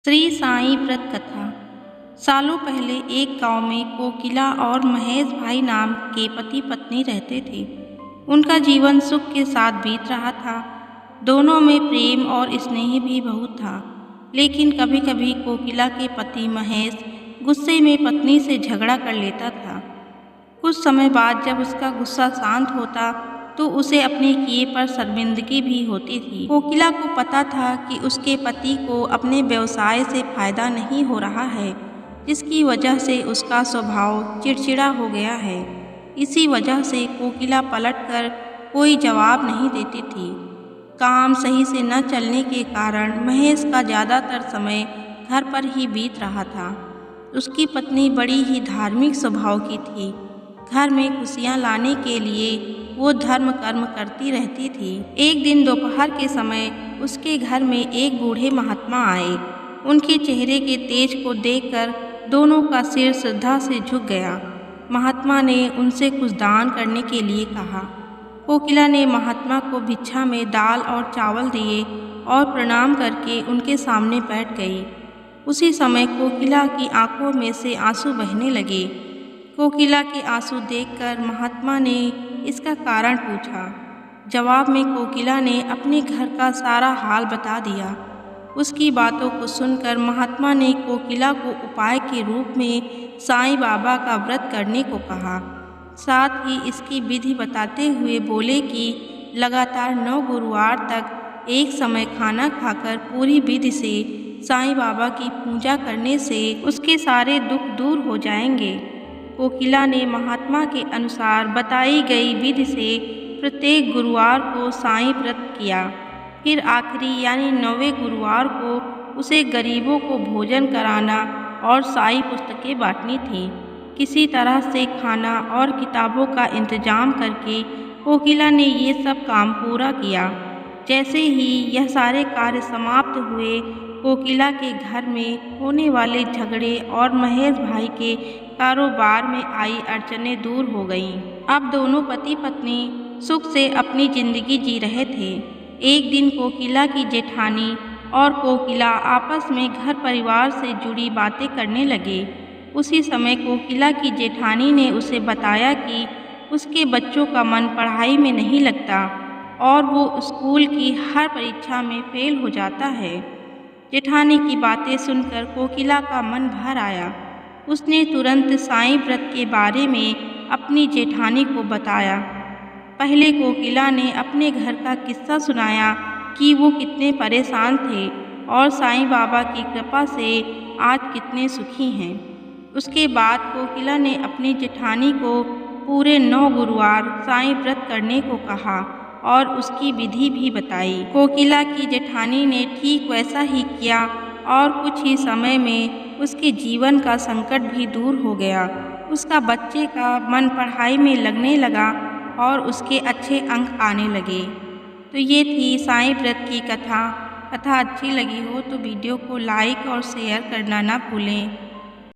श्री साईं व्रत कथा। सालों पहले एक गांव में कोकिला और महेश भाई नाम के पति पत्नी रहते थे। उनका जीवन सुख के साथ बीत रहा था। दोनों में प्रेम और स्नेह भी बहुत था। लेकिन कभी कभी कोकिला के पति महेश गुस्से में पत्नी से झगड़ा कर लेता था। कुछ समय बाद जब उसका गुस्सा शांत होता तो उसे अपने किए पर शर्मिंदगी भी होती थी। कोकिला को पता था कि उसके पति को अपने व्यवसाय से फायदा नहीं हो रहा है, जिसकी वजह से उसका स्वभाव चिड़चिड़ा हो गया है। इसी वजह से कोकिला पलटकर कोई जवाब नहीं देती थी। काम सही से न चलने के कारण महेश का ज़्यादातर समय घर पर ही बीत रहा था। उसकी पत्नी बड़ी ही धार्मिक स्वभाव की थी। घर में खुशियाँ लाने के लिए वो धर्म कर्म करती रहती थी। एक दिन दोपहर के समय उसके घर में एक बूढ़े महात्मा आए। उनके चेहरे के तेज को देखकर दोनों का सिर श्रद्धा से झुक गया। महात्मा ने उनसे कुछ दान करने के लिए कहा। कोकिला ने महात्मा को भिक्षा में दाल और चावल दिए और प्रणाम करके उनके सामने बैठ गई। उसी समय कोकिला की आंखों में से आंसू बहने लगे। कोकिला के आंसू देखकर महात्मा ने इसका कारण पूछा। जवाब में कोकिला ने अपने घर का सारा हाल बता दिया। उसकी बातों को सुनकर महात्मा ने कोकिला को उपाय के रूप में साईं बाबा का व्रत करने को कहा। साथ ही इसकी विधि बताते हुए बोले कि लगातार 9 गुरुवार तक एक समय खाना खाकर पूरी विधि से साईं बाबा की पूजा करने से उसके सारे दुख दूर हो जाएंगे। कोकिला ने महात्मा के अनुसार बताई गई विधि से प्रत्येक गुरुवार को साईं व्रत किया। फिर आखिरी यानी 9वें गुरुवार को उसे गरीबों को भोजन कराना और साईं पुस्तकें बांटनी थी। किसी तरह से खाना और किताबों का इंतजाम करके कोकिला ने ये सब काम पूरा किया। जैसे ही यह सारे कार्य समाप्त हुए, कोकिला के घर में होने वाले झगड़े और महेश भाई के कारोबार में आई अड़चनें दूर हो गईं। अब दोनों पति पत्नी सुख से अपनी जिंदगी जी रहे थे। एक दिन कोकिला की जेठानी और कोकिला आपस में घर परिवार से जुड़ी बातें करने लगे। उसी समय कोकिला की जेठानी ने उसे बताया कि उसके बच्चों का मन पढ़ाई में नहीं लगता और वो स्कूल की हर परीक्षा में फेल हो जाता है। जेठानी की बातें सुनकर कोकिला का मन भर आया। उसने तुरंत साईं व्रत के बारे में अपनी जेठानी को बताया। पहले कोकिला ने अपने घर का किस्सा सुनाया कि वो कितने परेशान थे और साईं बाबा की कृपा से आज कितने सुखी हैं। उसके बाद कोकिला ने अपनी जेठानी को पूरे 9 गुरुवार साईं व्रत करने को कहा और उसकी विधि भी बताई। कोकिला की जेठानी ने ठीक वैसा ही किया और कुछ ही समय में उसके जीवन का संकट भी दूर हो गया। उसका बच्चे का मन पढ़ाई में लगने लगा और उसके अच्छे अंक आने लगे। तो ये थी साईं व्रत की कथा। कथा अच्छी लगी हो तो वीडियो को लाइक और शेयर करना ना भूलें।